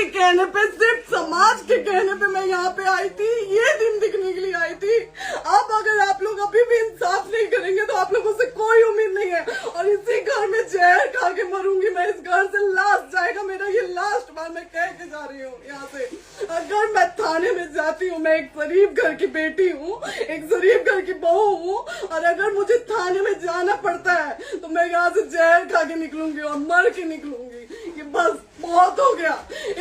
के कहने पे, सिर्फ समाज के कहने पे मैं यहाँ पे आई थी, ये दिन दिखने के लिए आई थी। अब अगर आप लोग अभी भी इंसाफ नहीं करेंगे तो आप लोगों से कोई उम्मीद नहीं है। और इसी घर में जहर खा के मरूंगी मैं, इस घर से लास्ट जाएगा मेरा, ये लास्ट बार मैं कह के जा रही हूँ यहाँ से। अगर मैं थाने में जाती हूँ, मैं एक गरीब घर की बेटी हूँ, एक गरीब घर की बहू हूँ, और अगर मुझे थाने में जाना पड़ता है तो मैं यहाँ से जहर खा के निकलूंगी और मर के निकलूंगी। ये बस बहुत हो गया।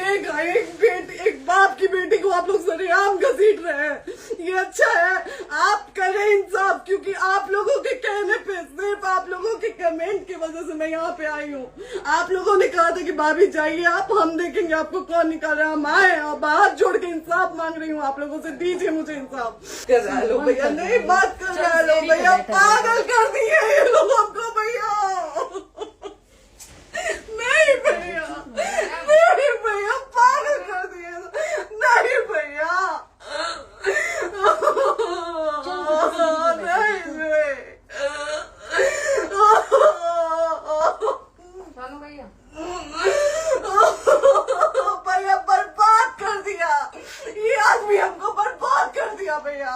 एक बाप की बेटी को आप लोग सरेआम घसीट रहे हैं, ये अच्छा है? आप करें इंसाफ, क्योंकि आप लोगों के कहने पे, सिर्फ आप लोगों के कमेंट की वजह से मैं यहाँ पे आई हूँ। आप लोगों ने कहा था कि भाभी जाइए आप, हम देखेंगे आपको कौन निकाल रहा है। हम आए और हाथ जोड़ के इंसाफ मांग रही हूँ आप लोगों से, दीजिए मुझे इंसाफ। कर लो भैया, नहीं बात कर लो भैया, पागल कर दिए ये लोग हमको भैया। नहीं भैया, नहीं भैया, पागल कर दिए। नहीं भैया, भैया बर्बाद कर दिया ये आदमी, हमको बर्बाद कर दिया भैया।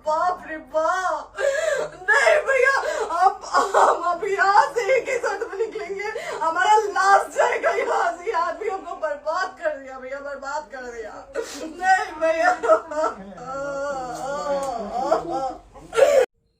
बाप रे बाप, नहीं भैया, हम अभी यहाँ से एक ही शर्त में निकलेंगे, हमारा लास्ट जाएगा यहाँ से। आदमी हमको बर्बाद कर दिया भैया, बर्बाद कर दिया। नहीं भैया।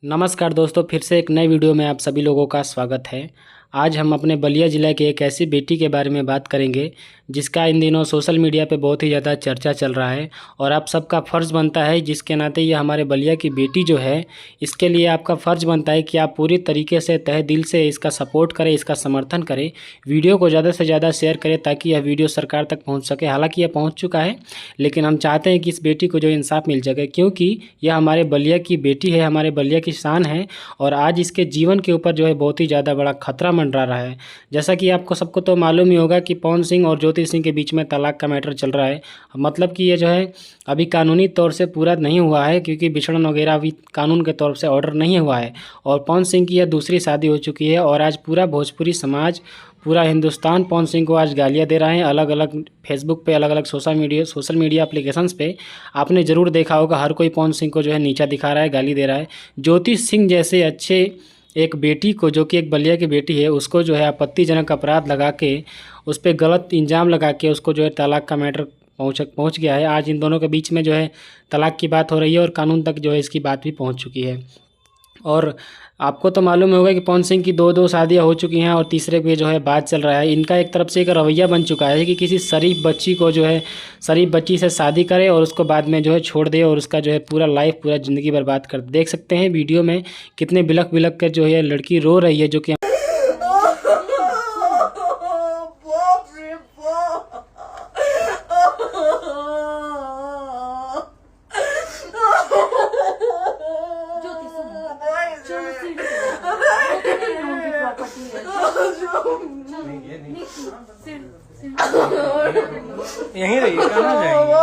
नमस्कार दोस्तों, फिर से एक नए वीडियो में आप सभी लोगों का स्वागत है। आज हम अपने बलिया ज़िला के एक ऐसी बेटी के बारे में बात करेंगे जिसका इन दिनों सोशल मीडिया पे बहुत ही ज़्यादा चर्चा चल रहा है, और आप सबका फ़र्ज़ बनता है, जिसके नाते ये हमारे बलिया की बेटी जो है, इसके लिए आपका फ़र्ज़ बनता है कि आप पूरी तरीके से तहे दिल से इसका सपोर्ट करें, इसका समर्थन करें, वीडियो को ज़्यादा से ज़्यादा शेयर करें ताकि यह वीडियो सरकार तक पहुँच सके। हालाँकि यह पहुँच चुका है, लेकिन हम चाहते हैं कि इस बेटी को जो इंसाफ मिल सके, क्योंकि यह हमारे बलिया की बेटी है, हमारे बलिया की शान है, और आज इसके जीवन के ऊपर जो है बहुत ही ज़्यादा बड़ा खतरा मंडरा रहा है। जैसा कि आपको सबको तो मालूम ही होगा कि पवन सिंह और ज्योति सिंह के बीच में तलाक का मैटर चल रहा है। मतलब कि ये जो है अभी कानूनी तौर से पूरा नहीं हुआ है, क्योंकि बिछड़न वगैरह अभी कानून के तौर से ऑर्डर नहीं हुआ है, और पवन सिंह की यह दूसरी शादी हो चुकी है। और आज पूरा भोजपुरी समाज, पूरा हिंदुस्तान पवन सिंह को आज गालियाँ दे रहे हैं। अलग अलग फेसबुक पे, अलग अलग सोशल मीडिया एप्लीकेशंस पे आपने ज़रूर देखा होगा, हर कोई पवन सिंह को जो है नीचा दिखा रहा है, गाली दे रहा है। ज्योति सिंह जैसे अच्छे एक बेटी को, जो कि एक बलिया की बेटी है, उसको जो है आपत्तिजनक अपराध लगा के, उस पर गलत इल्ज़ाम लगा के उसको जो है तलाक का मैटर पहुंच गया है। आज इन दोनों के बीच में जो है तलाक की बात हो रही है, और कानून तक जो है इसकी बात भी पहुंच चुकी है। और आपको तो मालूम होगा कि पवन सिंह की दो शादियां हो चुकी हैं, और तीसरे पे जो है बात चल रहा है। इनका एक तरफ से एक रवैया बन चुका है कि किसी शरीफ बच्ची को जो है, शरीफ बच्ची से शादी करे और उसको बाद में जो है छोड़ दे, और उसका जो है पूरा लाइफ, पूरा ज़िंदगी बर्बाद कर दे। देख सकते हैं वीडियो में कितने बिलख बिलख कर जो है लड़की रो रही है, जो कि यहीं रहिए, कहाँ जाएंगे?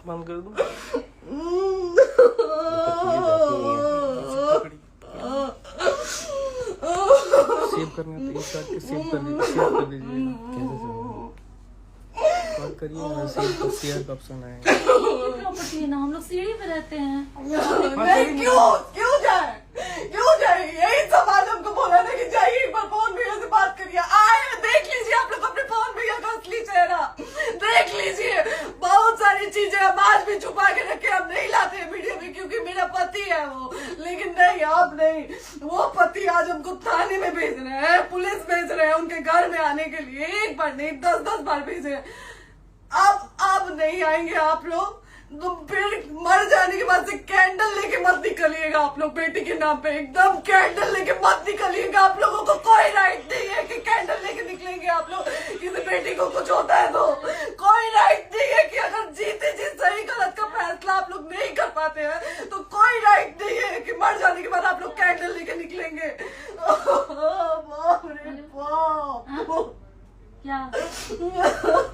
बंद कर दूं? सेव करना तो इस बात के सेव कर दीजिए। कॉल करिए ना, सेव शेयर का ऑप्शन आएगा। प्रॉपर्टी है ना, हम लोग सीढ़ी पे रहते हैं। क्यों जाए? यही सवाल हमको बोला था कि जाइए एक बार पवन भैया से बात करिए। आए, देख लीजिए आप लोग अपने पवन भैया का असली चेहरा, देख लीजिए। बहुत सारी चीजें हम आज भी छुपा के रखे, हम नहीं लाते वीडियो में, क्योंकि मेरा पति है वो। लेकिन नहीं, अब नहीं, वो पति आज हमको थाने में भेज रहे हैं, पुलिस भेज रहे हैं उनके घर में आने के लिए। एक बार नहीं, 10 बार भेजे। अब नहीं आएंगे आप लोग, तो फिर मर जाने के बाद से कैंडल लेके मत निकलिएगा आप लोग बेटी के नाम पे। एकदम कैंडल लेके मत निकलिएगा, आप लोगों को कोई राइट नहीं है कि कैंडल लेके निकलेंगे आप लोग। किसी बेटी को कुछ होता है तो कोई राइट नहीं है कि अगर जीते जी सही गलत का फैसला आप लोग नहीं कर पाते हैं तो कोई राइट नहीं है कि मर जाने के बाद आप लोग कैंडल लेके निकलेंगे। बाप रे बाप। क्या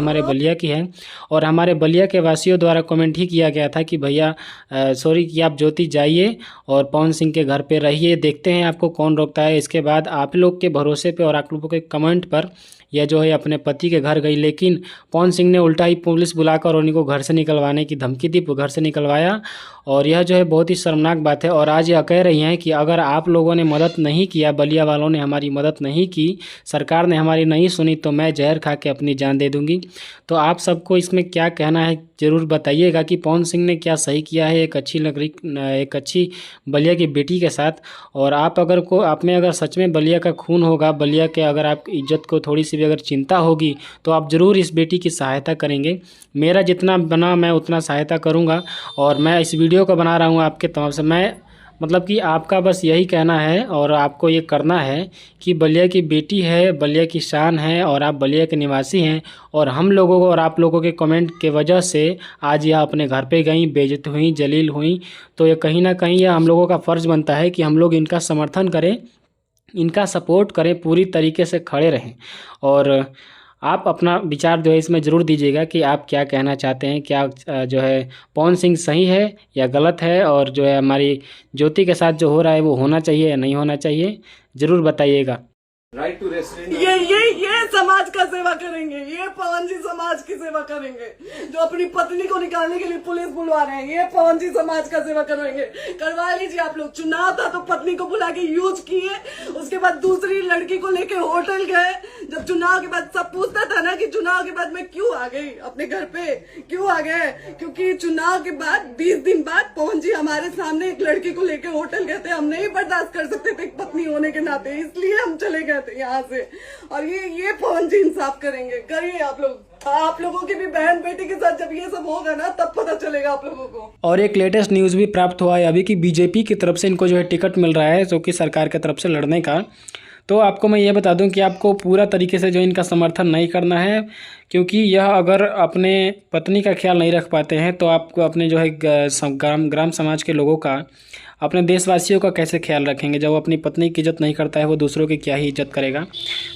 हमारे बलिया की है और हमारे बलिया के वासियों द्वारा कमेंट ही किया गया था कि भैया सॉरी कि आप ज्योति जाइए और पवन सिंह के घर पे रहिए, देखते हैं आपको कौन रोकता है। इसके बाद आप लोग के भरोसे पे और आप लोगों के कमेंट पर यह जो है अपने पति के घर गई, लेकिन पवन सिंह ने उल्टा ही पुलिस बुलाकर उन्हीं को घर से निकलवाने की धमकी दी, घर से निकलवाया। और यह जो है बहुत ही शर्मनाक बात है। और आज यह कह रही हैं कि अगर आप लोगों ने मदद नहीं किया, बलिया वालों ने हमारी मदद नहीं की, सरकार ने हमारी नहीं सुनी, तो मैं जहर खा के अपनी जान दे दूंगी। तो आप सबको इसमें क्या कहना है ज़रूर बताइएगा कि पवन सिंह ने क्या सही किया है एक अच्छी बलिया की बेटी के साथ। और आप में अगर सच में बलिया का खून होगा, बलिया के अगर आप इज्जत को थोड़ी सी भी अगर चिंता होगी, तो आप ज़रूर इस बेटी की सहायता करेंगे। मेरा जितना बना मैं उतना सहायता करूंगा। और मैं इस वीडियो को बना रहा हूं आपके तरफ से, मैं मतलब कि आपका बस यही कहना है और आपको ये करना है कि बलिया की बेटी है, बलिया की शान है और आप बलिया के निवासी हैं। और हम लोगों को और आप लोगों के कमेंट के वजह से आज यह अपने घर पे गई, बेइज्जत हुई, जलील हुई। तो ये कहीं ना कहीं यह हम लोगों का फ़र्ज़ बनता है कि हम लोग इनका समर्थन करें, इनका सपोर्ट करें, पूरी तरीके से खड़े रहें। और आप अपना विचार जो है इसमें ज़रूर दीजिएगा कि आप क्या कहना चाहते हैं, क्या जो है पवन सिंह सही है या गलत है, और जो है हमारी ज्योति के साथ जो हो रहा है वो होना चाहिए या नहीं होना चाहिए, ज़रूर बताइएगा। Right to restaurant. ये समाज का सेवा करेंगे, ये पवन जी समाज की सेवा करेंगे। जो अपनी पत्नी को निकालने के लिए पुलिस बुलवा रहे हैं, ये पवन जी समाज का सेवा करेंगे। करवा लीजिए आप लोग। चुनाव था तो पत्नी को बुला के यूज किए, उसके बाद दूसरी लड़की को लेके होटल गए। जब चुनाव के बाद सब पूछता था ना कि चुनाव के बाद मैं क्यों आ गई अपने घर पे, क्यों आ गए, क्योंकि चुनाव के बाद 20 दिन बाद पवन जी हमारे सामने एक लड़की को लेके होटल गए थे। हम नहीं बर्दाश्त कर सकते थे एक पत्नी होने के नाते, इसलिए हम चले गए थे यहाँ से। और ये पवन जी इंसाफ करेंगे। करिए आप लोग, आप लोगों की भी बहन बेटी के साथ जब ये सब होगा ना तब पता चलेगा आप लोगों को। और एक लेटेस्ट न्यूज़ भी प्राप्त हुआ है अभी कि बीजेपी की तरफ से इनको जो है टिकट मिल रहा है, जो कि सरकार की तरफ से लड़ने का। तो आपको मैं ये बता दूं कि आपको पूरा तरीके से जो इनका समर्थन नहीं करना है, क्योंकि यह अगर अपने पत्नी का ख्याल नहीं रख पाते हैं तो आपको अपने जो है ग्राम समाज के लोगों का, अपने देशवासियों का कैसे ख्याल रखेंगे। जब वो अपनी पत्नी की इज्जत नहीं करता है, वो दूसरों की क्या ही इज्जत करेगा।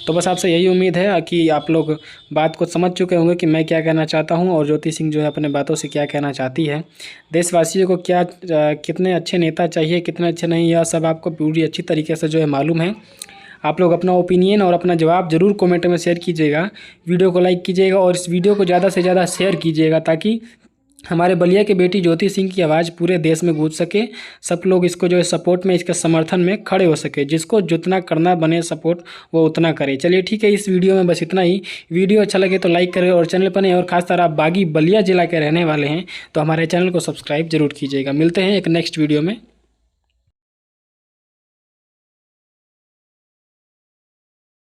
तो बस आपसे यही उम्मीद है कि आप लोग बात को समझ चुके होंगे कि मैं क्या कहना चाहता हूं और ज्योति सिंह जो है अपने बातों से क्या कहना चाहती है। देशवासियों को क्या कितने अच्छे नेता चाहिए, कितने अच्छे नहीं, यह सब आपको पूरी अच्छी तरीके से जो है मालूम है। आप लोग अपना ओपिनियन और अपना जवाब ज़रूर कमेंट में शेयर कीजिएगा, वीडियो को लाइक कीजिएगा और इस वीडियो को ज़्यादा से ज़्यादा शेयर कीजिएगा, ताकि हमारे बलिया की बेटी ज्योति सिंह की आवाज़ पूरे देश में गूंज सके। सब लोग इसको जो है सपोर्ट में, इसके समर्थन में खड़े हो सके। जिसको जितना करना बने सपोर्ट वो उतना करे। चलिए ठीक है, इस वीडियो में बस इतना ही। वीडियो अच्छा लगे तो लाइक करें और चैनल पर नए और खासकर आप बागी बलिया जिला के रहने वाले हैं तो हमारे चैनल को सब्सक्राइब जरूर कीजिएगा। मिलते हैं एक नेक्स्ट वीडियो में।